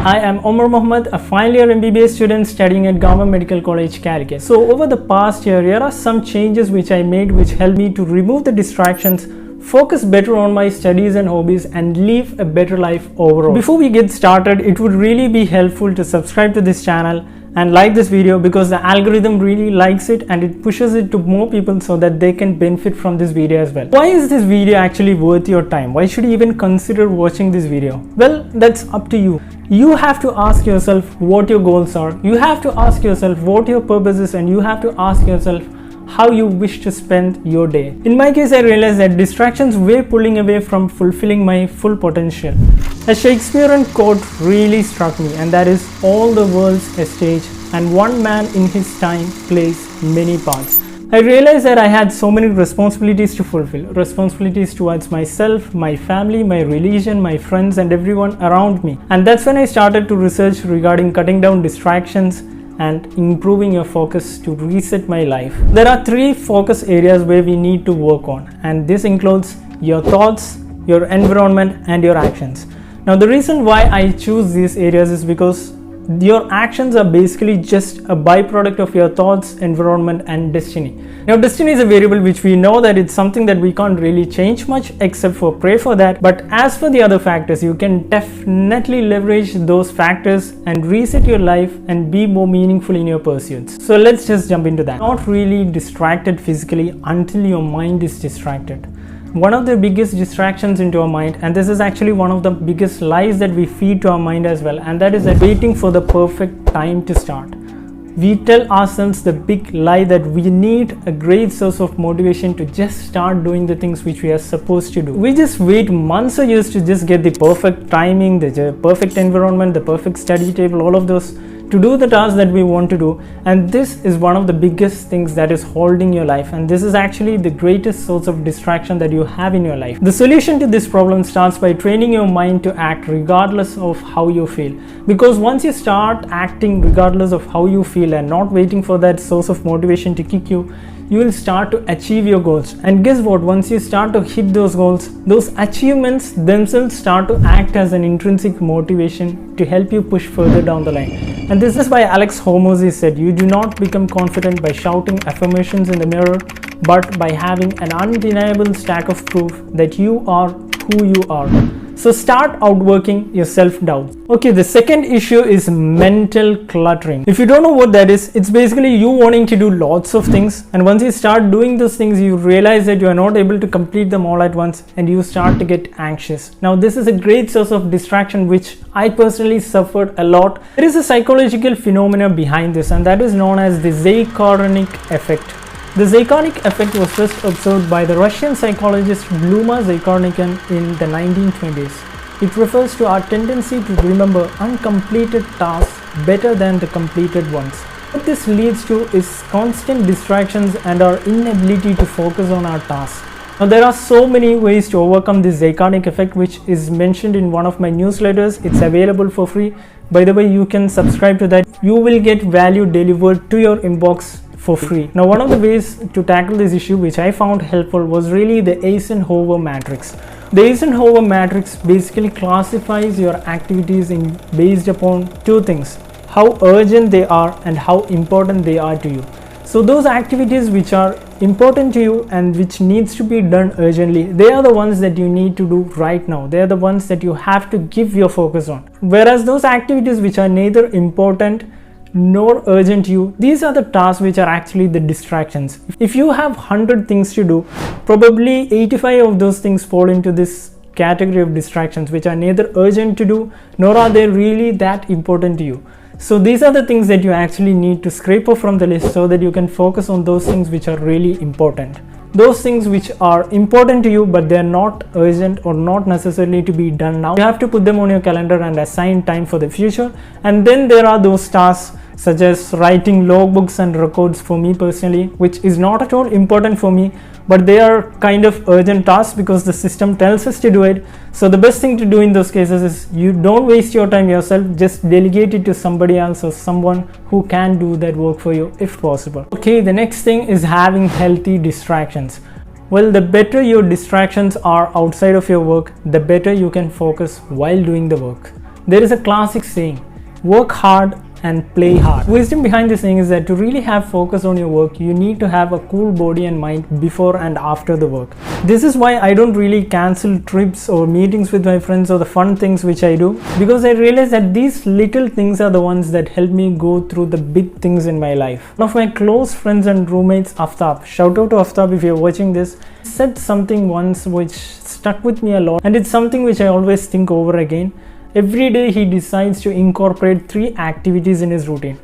I am Omer Mohammed, a final year MBBS student studying at Government Medical College, Calicut. So over the past year, here are some changes which I made which helped me to remove the distractions, focus better on my studies and hobbies, and live a better life overall. Before we get started, it would really be helpful to subscribe to this channel and like this video because the algorithm really likes it and it pushes it to more people so that they can benefit from this video as well. Why is this video actually worth your time? Why should you even consider watching this video? Well, that's up to you. You have to ask yourself what your goals are. You have to ask yourself what your purpose is, and you have to ask yourself how you wish to spend your day. In my case, I realized that distractions were pulling away from fulfilling my full potential. A Shakespearean quote really struck me, and that is, all the world's a stage and one man in his time plays many parts. I realized that I had so many responsibilities to fulfill. Responsibilities towards myself, my family, my religion, my friends, and everyone around me. And that's when I started to research regarding cutting down distractions and improving your focus to reset my life. There are 3 focus areas where we need to work on, and this includes your thoughts, your environment, and your actions. Now, the reason why I choose these areas is because your actions are basically just a byproduct of your thoughts, environment, and destiny. Now, destiny is a variable which we know that it's something that we can't really change much except for pray for that. But as for the other factors, you can definitely leverage those factors and reset your life and be more meaningful in your pursuits. So let's just jump into that. Not really distracted physically until your mind is distracted. One of the biggest distractions into our mind, and this is actually one of the biggest lies that we feed to our mind as well, and that is that waiting for the perfect time to start. We tell ourselves the big lie that we need a great source of motivation to just start doing the things which we are supposed to do. We just wait months or years to just get the perfect timing, the perfect environment, the perfect study table, all of those, to do the tasks that we want to do. And this is one of the biggest things that is holding your life, and this is actually the greatest source of distraction that you have in your life. The solution to this problem starts by training your mind to act regardless of how you feel, because once you start acting regardless of how you feel and not waiting for that source of motivation to kick you, you will start to achieve your goals. And guess what? Once you start to hit those goals, those achievements themselves start to act as an intrinsic motivation to help you push further down the line. And this is why Alex Hormozy said, you do not become confident by shouting affirmations in the mirror, but by having an undeniable stack of proof that you are who you are. So start outworking your self-doubt. Okay, the second issue is mental cluttering. If you don't know what that is, it's basically you wanting to do lots of things, and once you start doing those things, you realize that you are not able to complete them all at once, and you start to get anxious. Now, this is a great source of distraction which I personally suffered a lot. There is a psychological phenomena behind this, and that is known as the Zeikarnik Effect. The Zeikarnik Effect was first observed by the Russian psychologist Bluma Zeikarnik in the 1920s. It refers to our tendency to remember uncompleted tasks better than the completed ones. What this leads to is constant distractions and our inability to focus on our tasks. Now, there are so many ways to overcome this Zeikarnik Effect, which is mentioned in one of my newsletters. It's available for free. By the way, you can subscribe to that. You will get value delivered to your inbox for free. Now, one of the ways to tackle this issue which I found helpful was really the Eisenhower Matrix. The Eisenhower Matrix basically classifies your activities based upon 2 things: how urgent they are and how important they are to you. So those activities which are important to you and which needs to be done urgently, they are the ones that you need to do right now. They are the ones that you have to give your focus on. Whereas those activities which are neither important nor urgent to you, these are the tasks which are actually the distractions. If you have 100 things to do, probably 85 of those things fall into this category of distractions which are neither urgent to do nor are they really that important to you. So these are the things that you actually need to scrape off from the list so that you can focus on those things which are really important. Those things which are important to you but they are not urgent or not necessarily to be done now, you have to put them on your calendar and assign time for the future. And then there are those tasks such as writing logbooks and records for me personally, which is not at all important for me, but they are kind of urgent tasks because the system tells us to do it. So the best thing to do in those cases is you don't waste your time yourself, just delegate it to somebody else or someone who can do that work for you if possible. Okay, the next thing is having healthy distractions. Well, the better your distractions are outside of your work, the better you can focus while doing the work. There is a classic saying, work hard and play hard. Wisdom behind this saying is that to really have focus on your work, you need to have a cool body and mind before and after the work. This is why I don't really cancel trips or meetings with my friends or the fun things which I do, because I realize that these little things are the ones that help me go through the big things in my life. One of my close friends and roommates, Aftab, shout out to Aftab if you're watching this, said something once which stuck with me a lot, and it's something which I always think over again. Every day he decides to incorporate 3 activities in his routine.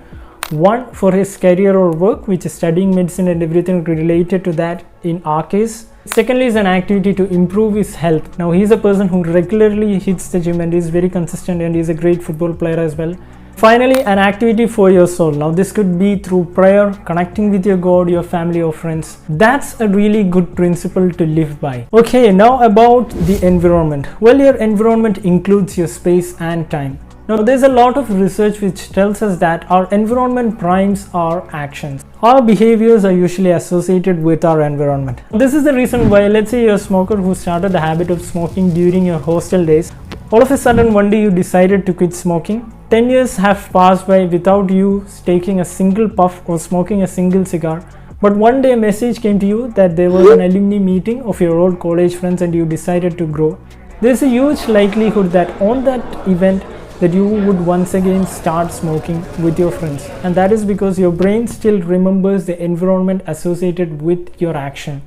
One for his career or work, which is studying medicine and everything related to that in our case. Secondly is an activity to improve his health. Now he's a person who regularly hits the gym and is very consistent, and he's a great football player as well. Finally, an activity for your soul. Now this could be through prayer, connecting with your God, your family or friends. That's a really good principle to live by. Okay, now about the environment. Well, your environment includes your space and time. Now there's a lot of research which tells us that our environment primes our actions. Our behaviors are usually associated with our environment. This is the reason why, let's say you're a smoker who started the habit of smoking during your hostel days. All of a sudden one day you decided to quit smoking. 10 years have passed by without you taking a single puff or smoking a single cigar. But one day a message came to you that there was an alumni meeting of your old college friends and you decided to grow. There's a huge likelihood that on that event that you would once again start smoking with your friends. And that is because your brain still remembers the environment associated with your action.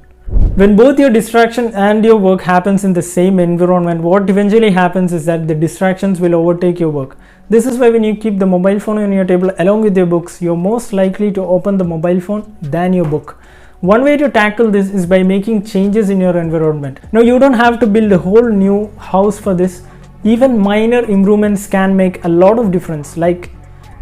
When both your distraction and your work happens in the same environment, what eventually happens is that the distractions will overtake your work. This is why when you keep the mobile phone on your table along with your books, you're most likely to open the mobile phone than your book. One way to tackle this is by making changes in your environment. Now you don't have to build a whole new house for this. Even minor improvements can make a lot of difference, like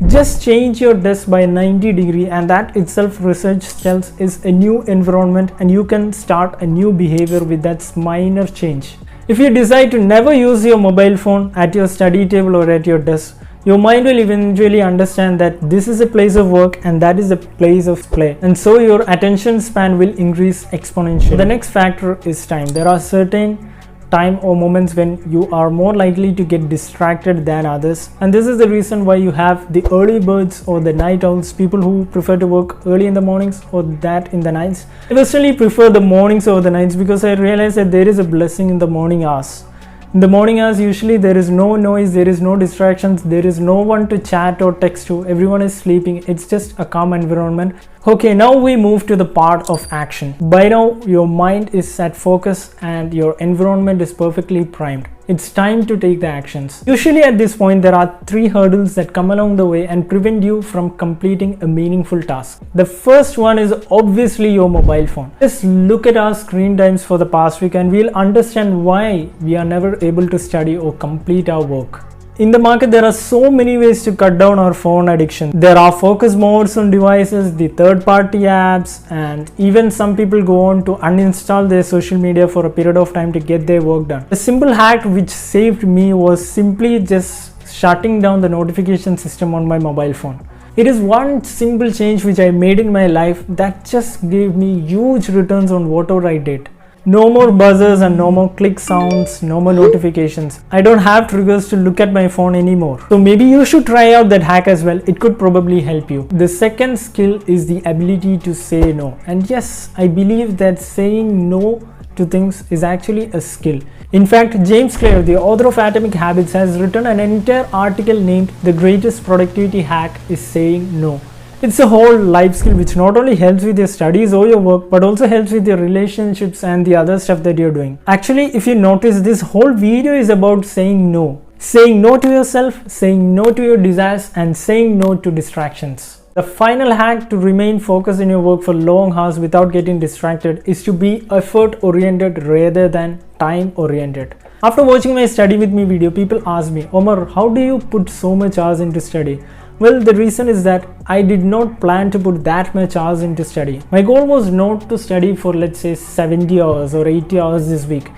just change your desk by 90 degrees, and that itself research tells is a new environment, and you can start a new behavior with that minor change. If you decide to never use your mobile phone at your study table or at your desk, your mind will eventually understand that this is a place of work and that is a place of play, and so your attention span will increase exponentially. The next factor is time. There are certain time or moments when you are more likely to get distracted than others, and this is the reason why you have the early birds or the night owls, people who prefer to work early in the mornings or that in the nights. I personally prefer the mornings over the nights because I realize that there is a blessing in the morning hours. In the morning hours, usually there is no noise, there is no distractions, there is no one to chat or text to, everyone is sleeping, it's just a calm environment. Okay, now we move to the part of action. By now, your mind is at focus and your environment is perfectly primed. It's time to take the actions. Usually at this point, there are 3 hurdles that come along the way and prevent you from completing a meaningful task. The first one is obviously your mobile phone. Just look at our screen times for the past week and we'll understand why we are never able to study or complete our work. In the market, there are so many ways to cut down our phone addiction. There are focus modes on devices, the third-party apps, and even some people go on to uninstall their social media for a period of time to get their work done. A simple hack which saved me was simply just shutting down the notification system on my mobile phone. It is one simple change which I made in my life that just gave me huge returns on whatever I did. No more buzzers and no more click sounds, no more notifications. I don't have triggers to look at my phone anymore. So maybe you should try out that hack as well. It could probably help you. The second skill is the ability to say no. And yes, I believe that saying no to things is actually a skill. In fact, James Clear, the author of Atomic Habits, has written an entire article named "The Greatest Productivity Hack is Saying No." It's a whole life skill which not only helps with your studies or your work, but also helps with your relationships and the other stuff that you're doing. Actually, if you notice, this whole video is about saying no. Saying no to yourself, saying no to your desires, and saying no to distractions. The final hack to remain focused in your work for long hours without getting distracted is to be effort-oriented rather than time-oriented. After watching my study with me video, people ask me, Omer, how do you put so much hours into study? Well, the reason is that I did not plan to put that much hours into study. My goal was not to study for, let's say, 70 hours or 80 hours this week.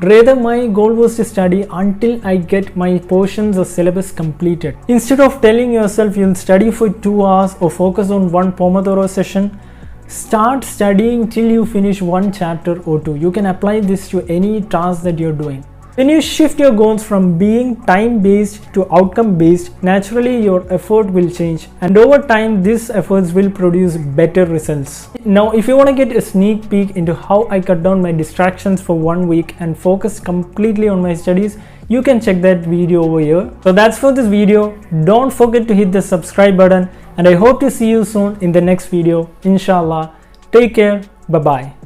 Rather, my goal was to study until I get my portions or syllabus completed. Instead of telling yourself you'll study for 2 hours or focus on one Pomodoro session, start studying till you finish one chapter or two. You can apply this to any task that you're doing. When you shift your goals from being time-based to outcome-based, naturally your effort will change, and over time these efforts will produce better results. Now, if you want to get a sneak peek into how I cut down my distractions for 1 week and focus completely on my studies, you can check that video over here. So that's for this video. Don't forget to hit the subscribe button, and I hope to see you soon in the next video. Inshallah. Take care. Bye bye.